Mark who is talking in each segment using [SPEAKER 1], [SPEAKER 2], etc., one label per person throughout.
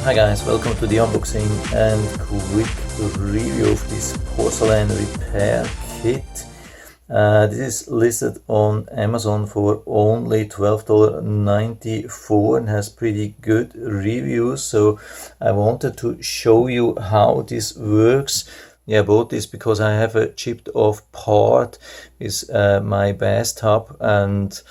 [SPEAKER 1] Hi guys, welcome to the unboxing and quick review of this porcelain repair kit. This is listed on Amazon for only $12.94 and has pretty good reviews, so I wanted to show you how this works. I bought this because I have a chipped off part with my bathtub, and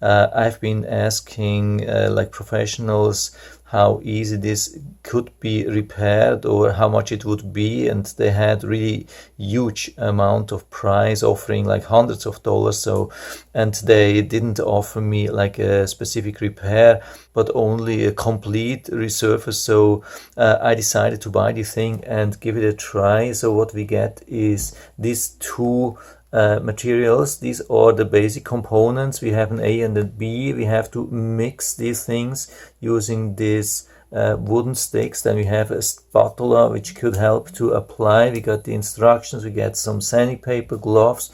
[SPEAKER 1] I've been asking like professionals how easy this could be repaired or how much it would be, and they had really huge amount of price, offering like hundreds of dollars. So, and they didn't offer me like a specific repair but only a complete resurface. So I decided to buy the thing and give it a try. So what we get is these two materials. These are the basic components. We have an A and a B. We have to mix these things using these wooden sticks. Then we have a spatula which could help to apply. We got the instructions. We get some sandpaper, gloves.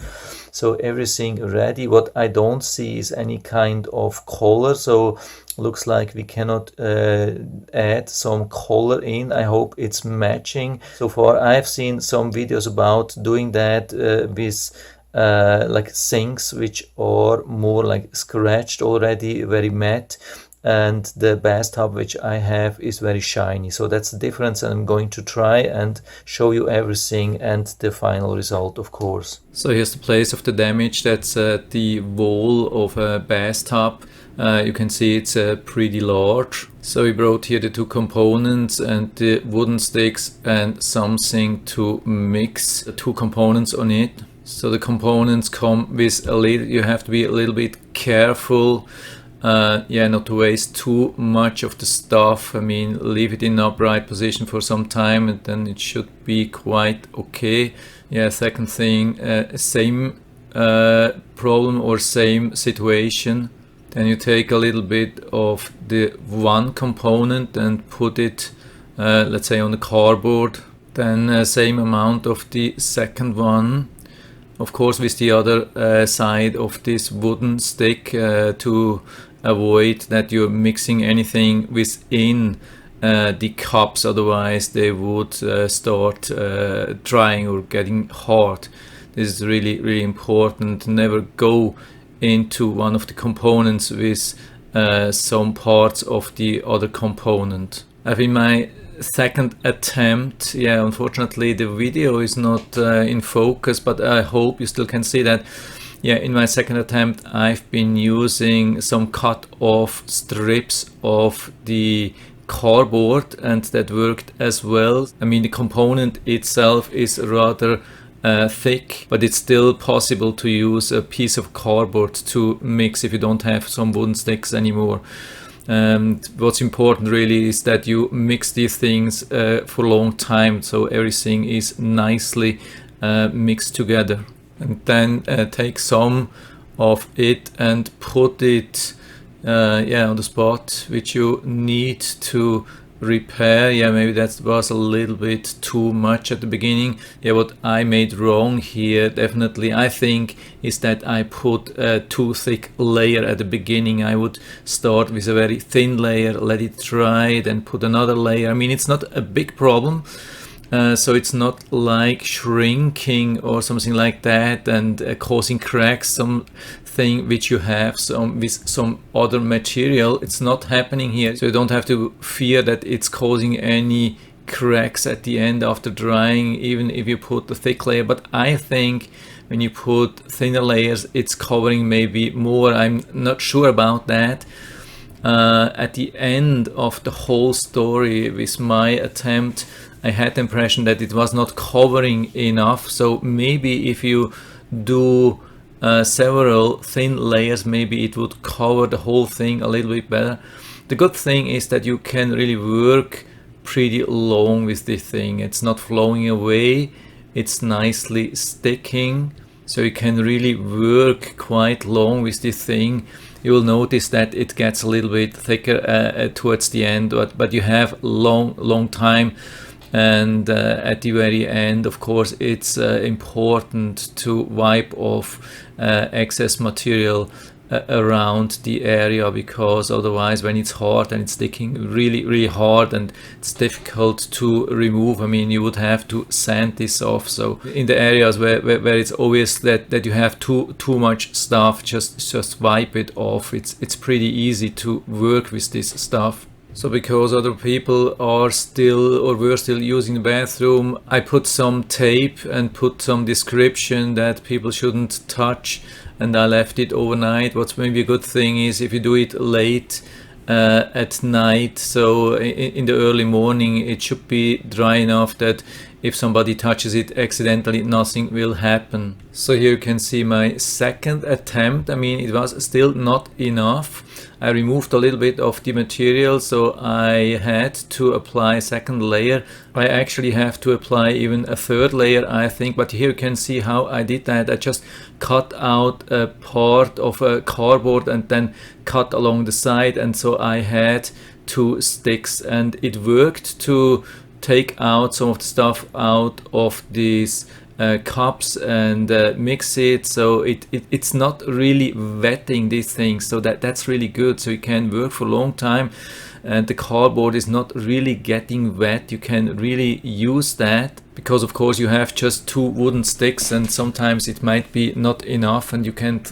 [SPEAKER 1] So everything ready. What I don't see is any kind of color. So looks like we cannot add some color in. I hope it's matching. So far I've seen some videos about doing that with like sinks which are more like scratched already, very matte, and the bathtub which I have is very shiny. So that's the difference, and I'm going to try and show you everything and the final result, of course. So here's the place of the damage. That's the wall of a bathtub. You can see it's pretty large. So we brought here the two components and the wooden sticks and something to mix the two components on it. So the components come with a little, you have to be a little bit careful, not to waste too much of the stuff. I mean, leave it in upright position for some time and then it should be quite okay. Second thing, same problem or same situation. Then you take a little bit of the one component and put it, let's say, on the cardboard. Then same amount of the second one. Of course, with the other side of this wooden stick to avoid that you're mixing anything within the cups, otherwise they would start drying or getting hard. This is really, really important. Never go into one of the components with some parts of the other component. I've in my second attempt, unfortunately the video is not in focus, but I hope you still can see that. In my second attempt I've been using some cut off strips of the cardboard, and that worked as well. I mean, the component itself is rather thick, but it's still possible to use a piece of cardboard to mix if you don't have some wooden sticks anymore. And what's important really is that you mix these things for a long time, so everything is nicely mixed together. And then take some of it and put it on the spot which you need to repair. Maybe that was a little bit too much at the beginning. What I made wrong here definitely, I think, is that I put a too thick layer at the beginning. I would start with a very thin layer, let it dry, then put another layer. I mean, it's not a big problem. So it's not like shrinking or something like that and causing cracks, something which you have with some other material. It's not happening here, so you don't have to fear that it's causing any cracks at the end after drying, even if you put the thick layer. But I think when you put thinner layers, it's covering maybe more. I'm not sure about that. At the end of the whole story with my attempt, I had the impression that it was not covering enough. So maybe if you do several thin layers, maybe it would cover the whole thing a little bit better. The good thing is that you can really work pretty long with this thing. It's not flowing away, it's nicely sticking, so you can really work quite long with this thing. You will notice that it gets a little bit thicker towards the end, but you have long time. And at the very end, of course, it's important to wipe off excess material around the area, because otherwise when it's hard and it's sticking really hard and it's difficult to remove, I mean, you would have to sand this off. So in the areas where it's obvious that you have too much stuff, just wipe it off. It's pretty easy to work with this stuff. So because other people are still or were still using the bathroom, I put some tape and put some description that people shouldn't touch, and I left it overnight. What's maybe a good thing is if you do it late at night, so in the early morning, it should be dry enough that if somebody touches it accidentally, nothing will happen. So here you can see my second attempt. I mean, it was still not enough. I removed a little bit of the material, so I had to apply a second layer. I actually have to apply even a third layer, I think, but here you can see how I did that. I just cut out a part of a cardboard and then cut along the side, and so I had 2 sticks, and it worked to take out some of the stuff out of these cups and mix it, so it's not really wetting these things, so that's really good. So you can work for a long time and the cardboard is not really getting wet. You can really use that, because of course you have just 2 wooden sticks and sometimes it might be not enough, and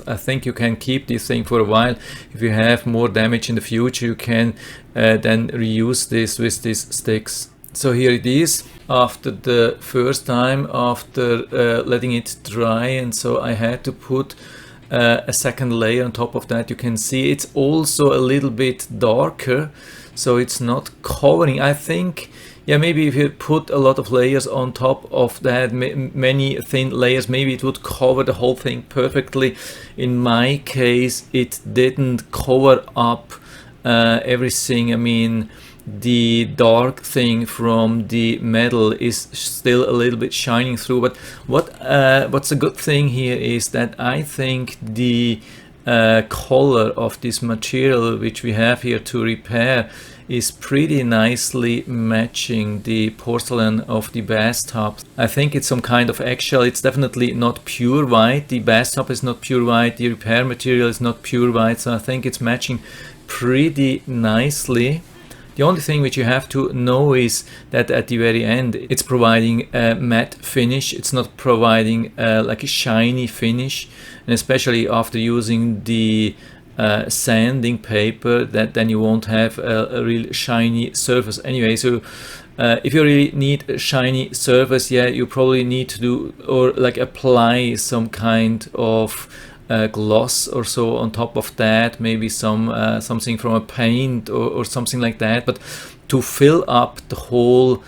[SPEAKER 1] I think you can keep this thing for a while. If you have more damage in the future, you can then reuse this with these sticks. So here it is after the first time, after letting it dry, and so I had to put a second layer on top of that. You can see it's also a little bit darker, so it's not covering. I think, yeah, maybe if you put a lot of layers on top of that, many thin layers, maybe it would cover the whole thing perfectly. In my case, it didn't cover up everything. I mean, the dark thing from the metal is still a little bit shining through, but what's a good thing here is that I think the color of this material which we have here to repair is pretty nicely matching the porcelain of the bathtub. I think it's some kind of eggshell. It's definitely not pure white. The bathtub is not pure white. The repair material is not pure white, so I think it's matching pretty nicely. The only thing which you have to know is that at the very end it's providing a matte finish. It's not providing like a shiny finish, and especially after using the sanding paper, that then you won't have a real shiny surface anyway. So if you really need a shiny surface, yeah, you probably need to do or like apply some kind of gloss or so on top of that, maybe something from a paint or something like that, but to fill up the whole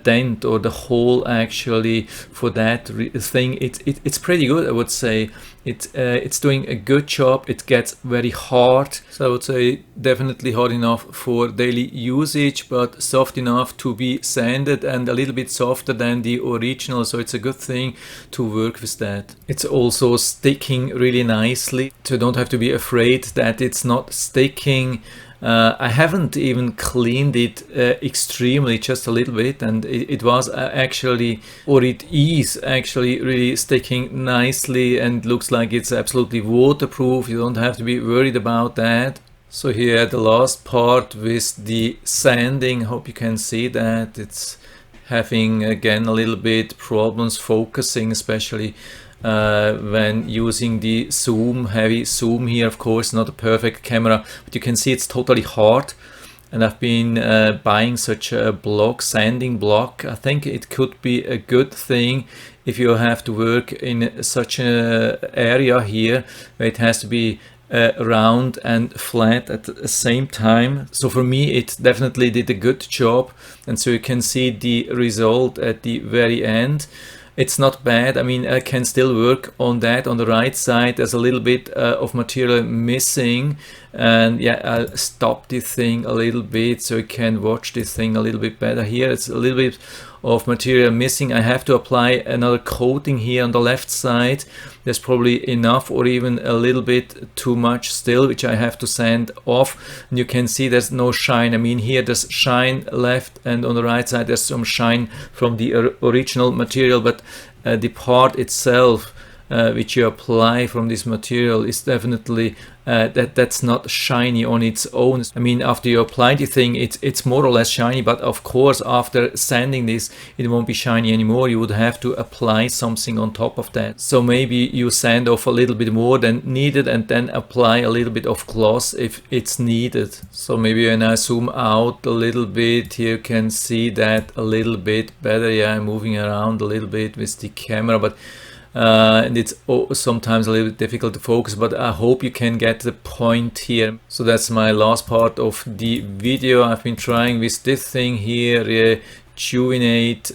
[SPEAKER 1] dent or the hole actually for that thing, it's pretty good, I would say. It's doing a good job. It gets very hard, so I would say definitely hard enough for daily usage, but soft enough to be sanded and a little bit softer than the original, so it's a good thing to work with that. It's also sticking really nicely, so you don't have to be afraid that it's not sticking. I haven't even cleaned it extremely, just a little bit, and it was actually, or it is actually really sticking nicely and looks like it's absolutely waterproof. You don't have to be worried about that. So here the last part with the sanding, hope you can see that it's having again a little bit problems focusing, especially when using the zoom, heavy zoom here. Of course not a perfect camera, but you can see it's totally hard, and I've been buying such a block, sanding block. I think it could be a good thing if you have to work in such an area here where it has to be round and flat at the same time. So for me it definitely did a good job, and so you can see the result at the very end. It's not bad. I mean, I can still work on that. On the right side there's a little bit of material missing, and yeah, I'll stop this thing a little bit so you can watch this thing a little bit better. Here it's a little bit of material missing. I have to apply another coating here on the left side. There's probably enough or even a little bit too much still, which I have to sand off. And you can see there's no shine. I mean, here there's shine left, and on the right side there's some shine from the original material, but the part itself which you apply from this material is definitely that's not shiny on its own. I mean, after you apply the thing, it's more or less shiny, but of course after sanding this it won't be shiny anymore. You would have to apply something on top of that. So maybe you sand off a little bit more than needed and then apply a little bit of gloss if it's needed. So maybe when I zoom out a little bit, you can see that a little bit better. Yeah, I'm moving around a little bit with the camera, but and it's sometimes a little bit difficult to focus, but I hope you can get the point here. So that's my last part of the video. I've been trying with this thing here, Rejuvenate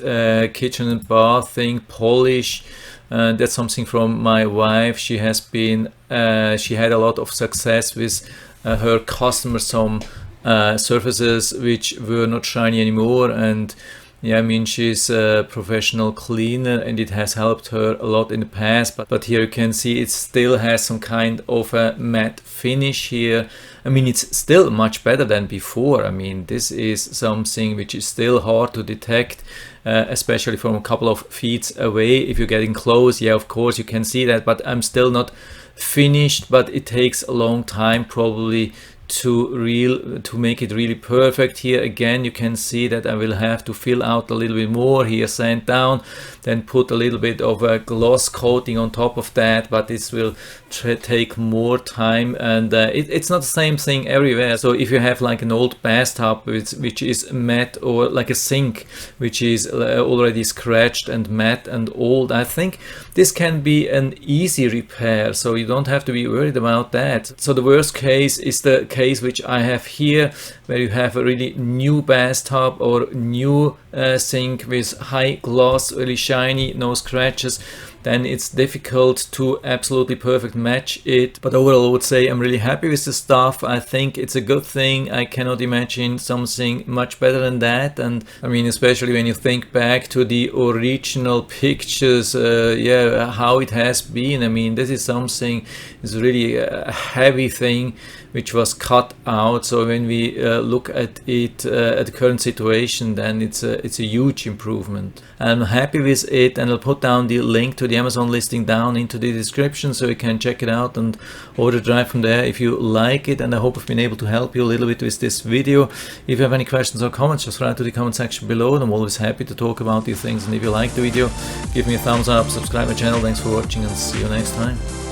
[SPEAKER 1] kitchen and bath thing, polish. That's something from my wife. She has been she had a lot of success with her customers, some surfaces which were not shiny anymore, and yeah, I mean, she's a professional cleaner and it has helped her a lot in the past, but here you can see it still has some kind of a matte finish here. I mean, it's still much better than before. I mean, this is something which is still hard to detect, especially from a couple of feet away. If you're getting close, yeah, of course you can see that, but I'm still not finished, but it takes a long time probably to make it really perfect. Here again you can see that I will have to fill out a little bit more here, sand down, then put a little bit of a gloss coating on top of that, but this will take more time, and it's not the same thing everywhere. So if you have like an old bathtub which is matte, or like a sink which is already scratched and matte and old, I think this can be an easy repair, so you don't have to be worried about that. So the worst case is the case which I have here, where you have a really new bathtub or new sink with high gloss, really shiny, no scratches. Then it's difficult to absolutely perfect match it. But overall I would say I'm really happy with the stuff. I think it's a good thing. I cannot imagine something much better than that. And I mean, especially when you think back to the original pictures, yeah, how it has been. I mean, this is something, it's really a heavy thing which was cut out. So when we look at it at the current situation, then it's a huge improvement. I'm happy with it, and I'll put down the link to the Amazon listing down into the description so you can check it out and order direct from there if you like it. And I hope I've been able to help you a little bit with this video. If you have any questions or comments, just write to the comment section below, and I'm always happy to talk about these things. And if you like the video, give me a thumbs up, subscribe my channel. Thanks for watching, and see you next time.